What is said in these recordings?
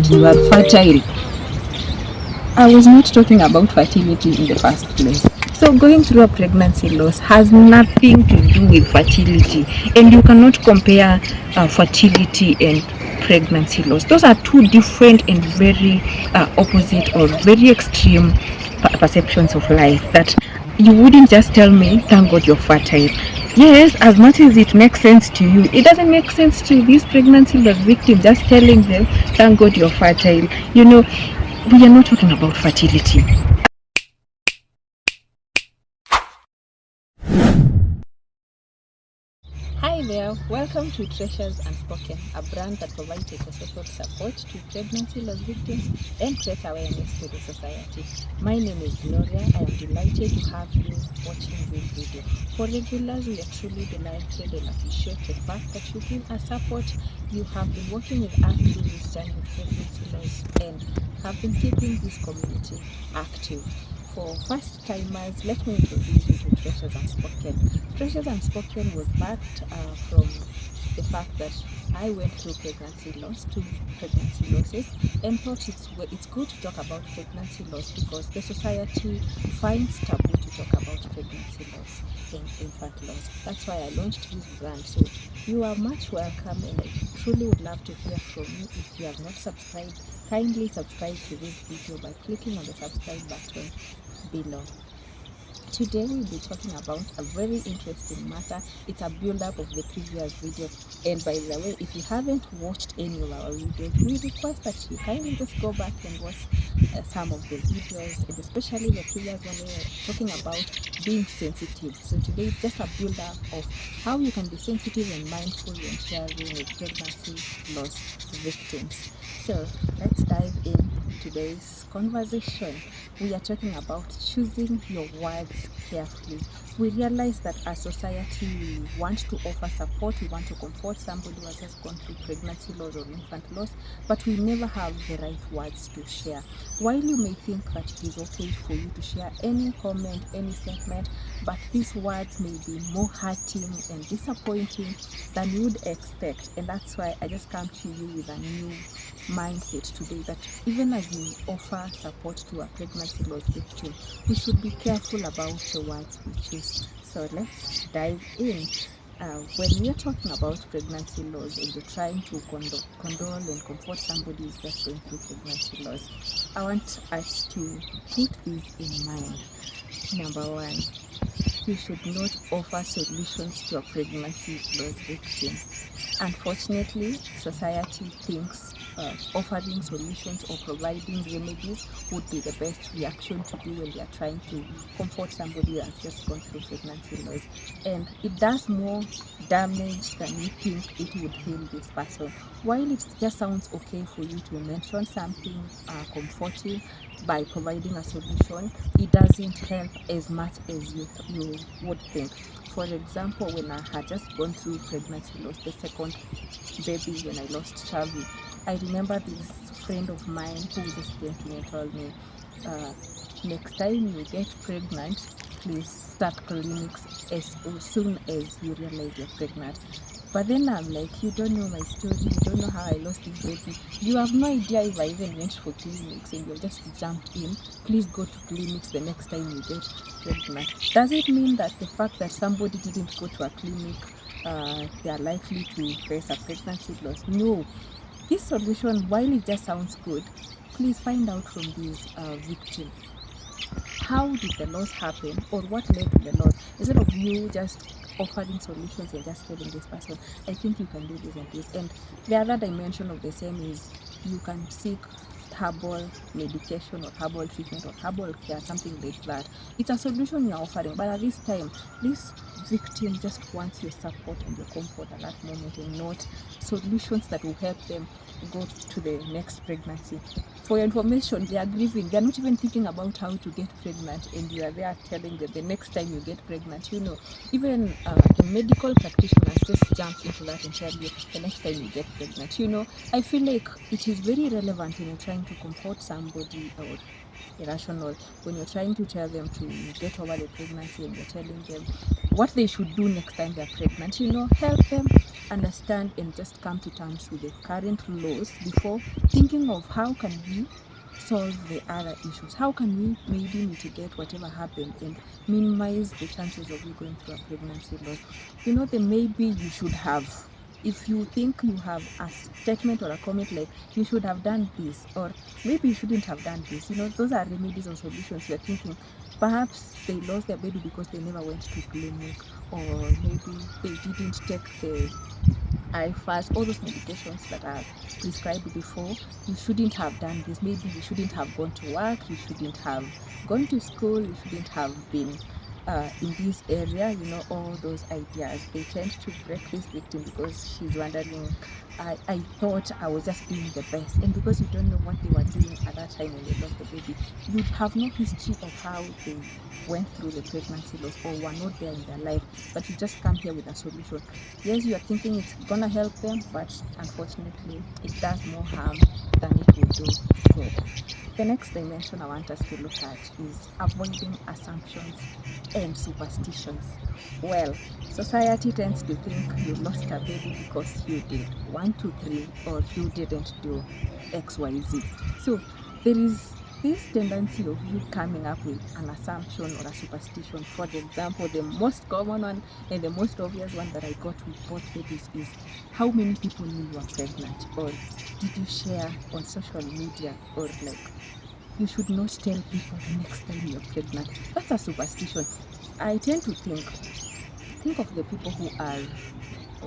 that you are fertile. I was not talking about fertility in the first place. So going through a pregnancy loss has nothing to do with fertility, and you cannot compare fertility and pregnancy loss. Those are two different and very opposite or very extreme perceptions of life. That you wouldn't just tell me, thank God you're fertile. Yes, as much as it makes sense to you, it doesn't make sense to this pregnancy loss victim just telling them, thank God you're fertile. You know, we are not talking about fertility. Hi there, welcome to Treasures Unspoken, a brand that provides psychosocial support to pregnancy loss victims and creates awareness to the society. My name is Gloria. I am delighted to have you watching this video. For regulars, we are truly delighted and appreciate the fact that you've been a support. You have been working with us through this journey of pregnancy loss and have been keeping this community active. For first timers, let me introduce you to Treasures Unspoken. Treasures Unspoken was birthed from the fact that I went through pregnancy loss, two pregnancy losses, and thought it's good to talk about pregnancy loss because the society finds taboo to talk about pregnancy loss and infant loss. That's why I launched this brand. So you are much welcome, and I truly would love to hear from you. If you have not subscribed, kindly subscribe to this video by clicking on the subscribe button below. Today we'll be talking about a very interesting matter. It's a build-up of the previous video, and by the way, if you haven't watched any of our videos, we request that you kindly just go back and watch some of the videos, and especially the previous one where we're talking about being sensitive. So today it's just a build-up of how you can be sensitive and mindful when sharing with pregnancy loss victims. So let's dive in today's conversation. We are talking about choosing your words carefully. We realize that as society, we want to offer support, we want to comfort somebody who has just gone through pregnancy loss or infant loss, but we never have the right words to share. While you may think that it is okay for you to share any comment, any statement, but these words may be more hurting and disappointing than you would expect. And that's why I just come to you with a new mindset today, that even as we offer support to a pregnancy loss victim, we should be careful about the words we choose. So let's dive in. When we are talking about pregnancy loss and you're trying to condole and comfort somebody who's just going through pregnancy loss, I want us to put this in mind. Number one, you should not offer solutions to a pregnancy loss victim. Unfortunately, society thinks offering solutions or providing remedies would be the best reaction to do when they are trying to comfort somebody who has just gone through pregnancy loss. And it does more damage than you think it would heal this person. While it just sounds okay for you to mention something comforting by providing a solution, it doesn't help as much as you would think. For example, when I had just gone through pregnancy loss, the second baby, when I lost Chavi, I remember this friend of mine who just came to me and told me, next time you get pregnant, please start clinics as soon as you realize you're pregnant. But then I'm like, you don't know my story, you don't know how I lost this baby, you have no idea if I even went for clinics, and you've just jumped in. Please go to clinics the next time you get pregnant. Does it mean that the fact that somebody didn't go to a clinic, they are likely to face a pregnancy loss? No. This solution, while it just sounds good, please find out from this victim. How did the loss happen, or what led to the loss? Instead of you just offering solutions and just telling this person, I think you can do this and this. And the other dimension of the same is you can seek herbal medication or herbal treatment or herbal care, something like that. It's a solution you're offering, but at this time, this victim just wants your support and your comfort at that moment, and not solutions that will help them go to the next pregnancy. For your information, they are grieving. They are not even thinking about how to get pregnant, and you are there telling them the next time you get pregnant. You know, even medical practitioners just jump into that and tell you the next time you get pregnant. You know, I feel like it is very relevant when you're trying to comfort somebody or irrational, when you're trying to tell them to get over the pregnancy and you're telling them what they should do next time they're pregnant. You know, help them understand and just come to terms with the current laws before thinking of how can we solve the other issues, how can we maybe mitigate whatever happened and minimize the chances of you going through a pregnancy loss. The maybe you should have, if you think you have a statement or a comment like you should have done this, or maybe you shouldn't have done this, those are remedies or solutions. You're thinking perhaps they lost their baby because they never went to clinic, or maybe they didn't take the first all those medications that are prescribed before. You shouldn't have done this. Maybe you shouldn't have gone to work, you shouldn't have gone to school, you shouldn't have been in this area. All those ideas, they tend to break this victim because she's wondering, I thought I was just doing the best. And because you don't know what they were doing at that time when they lost the baby, you have no history of how they went through the pregnancy loss or were not there in their life, but you just come here with a solution. Yes, you are thinking it's gonna help them, but unfortunately it does more harm than it will do good. The next dimension I want us to look at is avoiding assumptions and superstitions. Well, society tends to think you lost a baby because you did 1, 2, 3, or you didn't do XYZ. So there is this tendency of you coming up with an assumption or a superstition. For example, the most common one and the most obvious one that I got with both babies is how many people knew you were pregnant, or did you share on social media, or like you should not tell people the next time you're pregnant. That's a superstition. I tend to think of the people who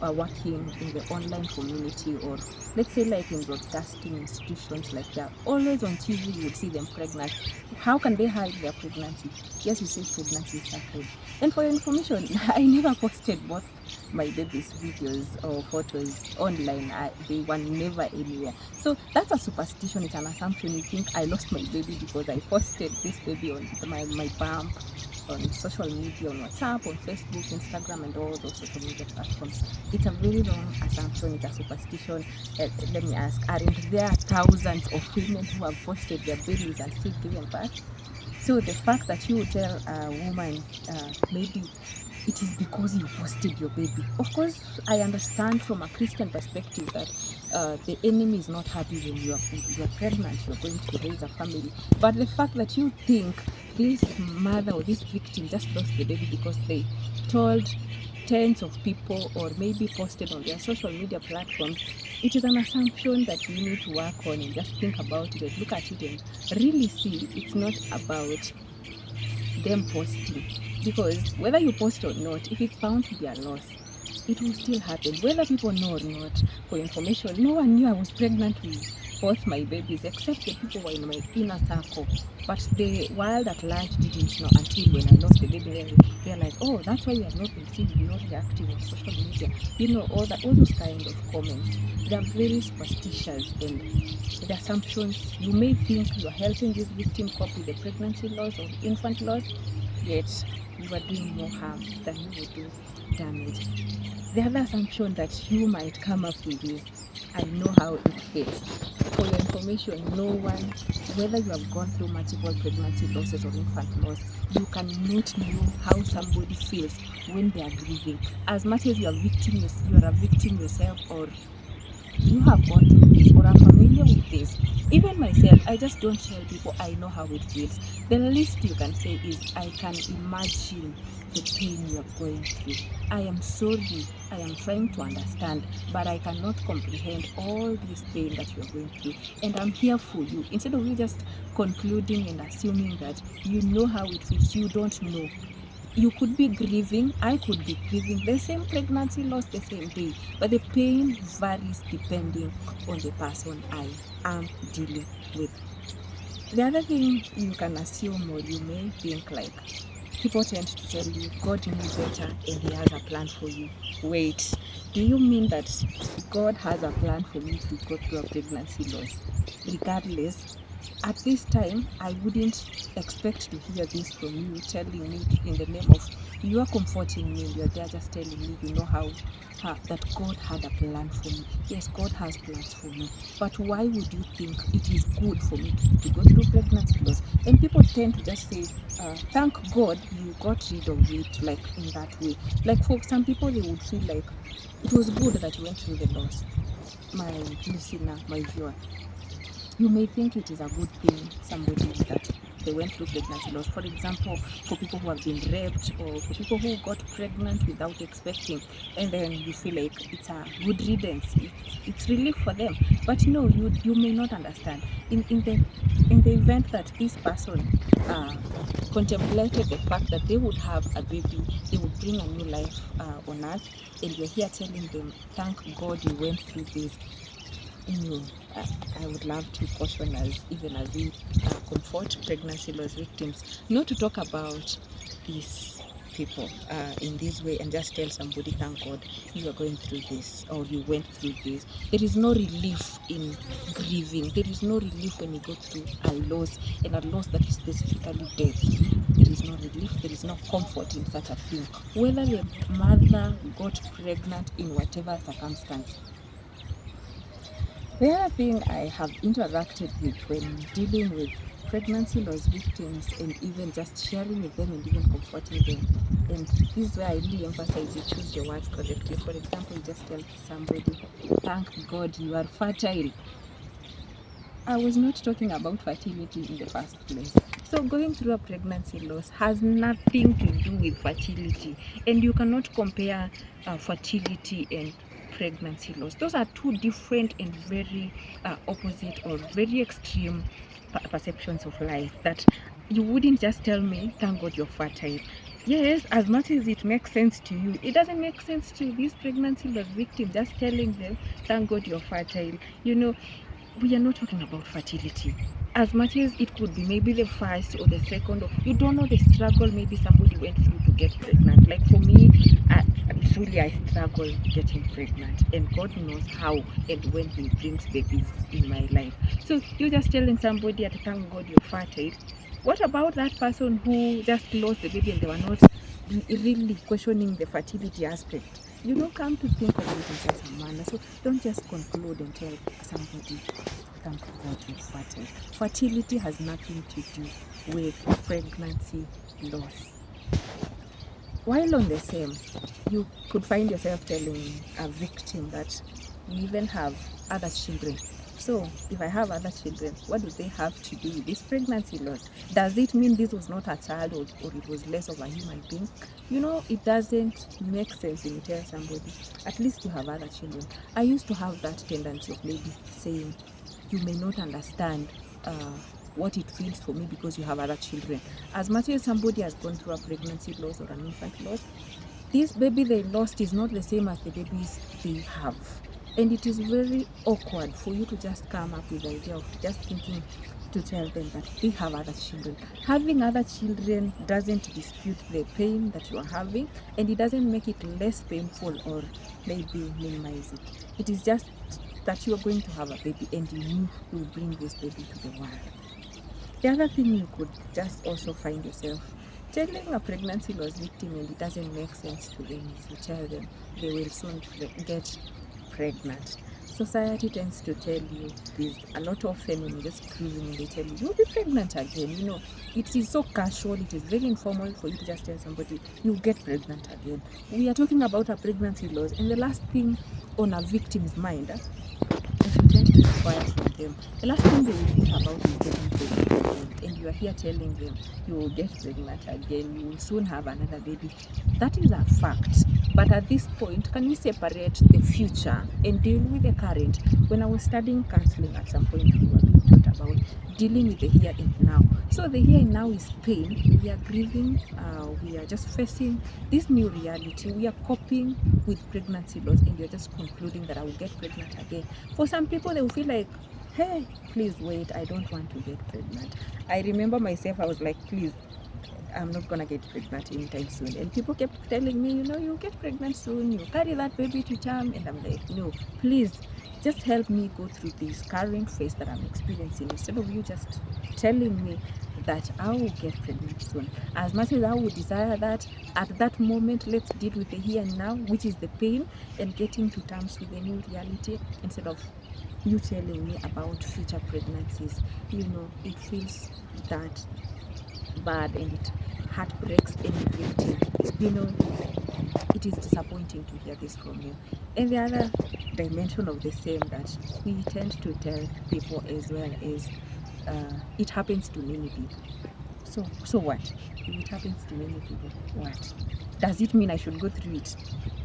are working in the online community, or let's say like in broadcasting institutions, like they're always on TV, you would see them pregnant. How can they hide their pregnancy? Yes, you say pregnancy is sacred. And for your information, I never posted both my baby's videos or photos online. They were never anywhere. So that's a superstition. It's an assumption. You think I lost my baby because I posted this baby on my bump on social media, on WhatsApp, on Facebook, Instagram, and all those social media platforms. It's a very wrong assumption. It's a superstition. Let me ask, aren't there thousands of women who have posted their babies and still given birth? So the fact that you tell a woman, maybe it is because you posted your baby. Of course, I understand from a Christian perspective that the enemy is not happy when you are pregnant, you're going to raise a family. But the fact that you think this mother or this victim just lost the baby because they told tens of people or maybe posted on their social media platforms, it is an assumption that we need to work on and just think about it and look at it and really see it's not about them posting. Because whether you post or not, if it's found to be a loss, it will still happen, whether people know or not. For information, no one knew I was pregnant with both my babies except the people who were in my inner circle. But the world at large didn't know until when I lost the baby. Then they realized, oh, that's why you have not been seen, you're not reacting on social media. All those kind of comments. They are very superstitious, and the assumptions. You may think you are helping this victim cope with the pregnancy loss or infant loss, yet you are doing more harm than you would do damage. The other assumption that you might come up with is, I know how it feels. For your information, no one, whether you have gone through multiple pregnancy losses or infant loss, you cannot know how somebody feels when they are grieving. As much as you are a victim yourself, or you have gone through this or are familiar with this. Even myself, I just don't tell people I know how it feels. The least you can say is, I can imagine the pain you are going through. I am sorry, I am trying to understand, but I cannot comprehend all this pain that you are going through, and I'm here for you. Instead of you just concluding and assuming that you know how it feels, you don't know. You could be grieving, I could be grieving the same pregnancy loss the same day, but the pain varies depending on the person I am dealing with. The other thing you can assume, or you may think, like, people tend to tell you God knew better and he has a plan for you. Wait, do you mean that God has a plan for me to go through a pregnancy loss? Regardless, at this time, I wouldn't expect to hear this from you, telling me in the name of, you are comforting me, you're there just telling me you know how that God had a plan for me. Yes, God has plans for me, but why would you think it is good for me to go through pregnancy loss? And people tend to just say, thank God you got rid of it, like in that way. Like for some people, they would feel like it was good that you went through the loss. My listener, my viewer, you may think it is a good thing, somebody that they went through pregnancy loss. For example, for people who have been raped, or for people who got pregnant without expecting, and then you feel like it's a good riddance, it's relief for them. But no, you may not understand. In the event that this person contemplated the fact that they would have a baby, they would bring a new life on earth, and you're here telling them, thank God you went through this. I would love to caution us, even as we comfort pregnancy loss victims, not to talk about these people in this way and just tell somebody, thank God you are going through this, or you went through this. There is no relief in grieving. There is no relief when you go through a loss, and a loss that is specifically death. There is no relief. There is no comfort in such a thing. Whether the mother got pregnant in whatever circumstance. The other thing I have interacted with when dealing with pregnancy loss victims, and even just sharing with them and even comforting them, and this is where I really emphasize you choose your words correctly. For example, you just tell somebody, thank God you are fertile. I was not talking about fertility in the first place. So going through a pregnancy loss has nothing to do with fertility, and you cannot compare fertility and pregnancy loss. Those are two different and very opposite or very extreme perceptions of life, that you wouldn't just tell me, thank God you're fertile. Yes, as much as it makes sense to you, it doesn't make sense to this pregnancy loss victim just telling them, thank God you're fertile. We are not talking about fertility. As much as it could be maybe the first or the second, or you don't know the struggle maybe somebody went through to get pregnant. Like for me, truly I struggle getting pregnant, and God knows how and when He brings babies in my life. So you're just telling somebody, at thank God you're fertile. What about that person who just lost the baby and they were not really questioning the fertility aspect? Come to think of it in such a manner. So don't just conclude and tell somebody, thank God you're fertile. Fertility has nothing to do with pregnancy loss. While on the same, you could find yourself telling a victim that you even have other children. So if I have other children, what do they have to do with this pregnancy loss? Does it mean this was not a child, or it was less of a human being? It doesn't make sense when you tell somebody, at least you have other children. I used to have that tendency of maybe saying, you may not understand what it feels for me because you have other children. As much as somebody has gone through a pregnancy loss or an infant loss, this baby they lost is not the same as the babies they have. And it is very awkward for you to just come up with the idea of just thinking to tell them that they have other children. Having other children doesn't dispute the pain that you are having, and it doesn't make it less painful or maybe minimize it. It is just that you are going to have a baby, and you knew you would bring this baby to the world. The other thing you could just also find yourself telling a pregnancy loss victim, and it doesn't make sense to them, is you tell them they will soon get pregnant. Society tends to tell you this a lot of when you're just cruising and they tell you, you'll be pregnant again. It is so casual, it is very informal for you to just tell somebody, you'll get pregnant again. We are talking about a pregnancy loss, and the last thing on a victim's mind, if you tend to inquire from them, the last thing they will think about is getting pregnant again. And you are here telling them you will get pregnant again, you will soon have another baby. That is a fact. But at this point, can we separate the future and deal with the current? When I was studying counseling, at some point we were being taught about dealing with the here and now. So the here and now is pain. We are grieving. We are just facing this new reality. We are coping with pregnancy loss, and you're just concluding that I will get pregnant again. For some people, they will feel like, hey, please wait, I don't want to get pregnant. I remember myself, I was like, please, I'm not gonna get pregnant anytime soon. And people kept telling me, you'll get pregnant soon, you carry that baby to term. And I'm like, no, please, just help me go through this current phase that I'm experiencing, instead of you just telling me that I will get pregnant soon. As much as I would desire that, at that moment, let's deal with the here and now, which is the pain, and getting to terms with the new reality, instead of you telling me about future pregnancies. It feels that bad and it heartbreaks any victim, you know, it is disappointing to hear this from you. And the other dimension of the same that we tend to tell people as well is it happens to many people. So what? If it happens to many people, what? Does it mean I should go through it?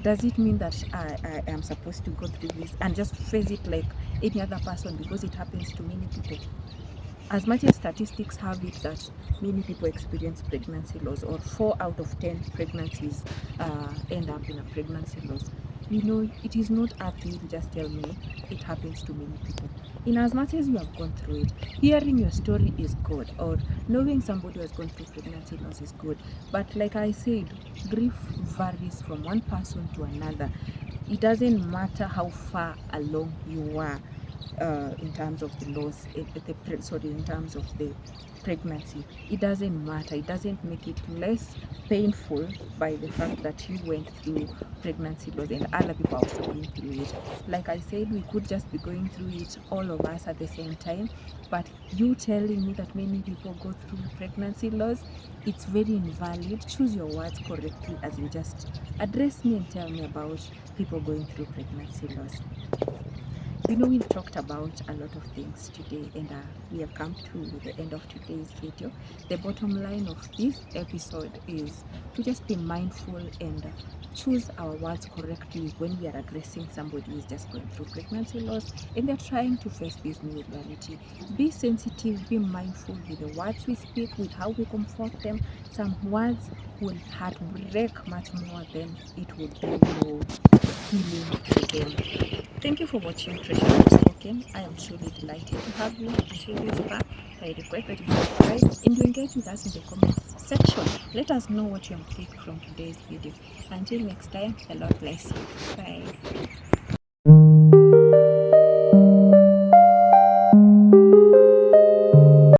Does it mean that I am supposed to go through this and just face it like any other person because it happens to many people? As much as statistics have it that many people experience pregnancy loss, or 4 out of 10 pregnancies end up in a pregnancy loss, you know, it is not up to you to just tell me it happens to many people. In as much as you have gone through it, hearing your story is good, or knowing somebody who has gone through pregnancy loss is good. But like I said, grief varies from one person to another. It doesn't matter how far along you are in terms of the loss, in terms of the pregnancy. It doesn't matter. It doesn't make it less painful by the fact that you went through pregnancy loss and other people are also going through it. Like I said, we could just be going through it, all of us at the same time, but you telling me that many people go through pregnancy loss, it's very invalid. Choose your words correctly, as in just address me and tell me about people going through pregnancy loss. We know we've talked about a lot of things today, and we have come to the end of today's video. The bottom line of this episode is to just be mindful and choose our words correctly when we are addressing somebody who is just going through pregnancy loss and they're trying to face this new reality. Be sensitive, be mindful with the words we speak, with how we comfort them. Some words will heartbreak much more than it would be healing to them. Thank you for watching Treasure Unspoken. I am truly delighted to have you until this far. I request that you subscribe and you engage with us in the comments section. Let us know what you have picked from today's video. Until next time, the Lord bless you. Bye.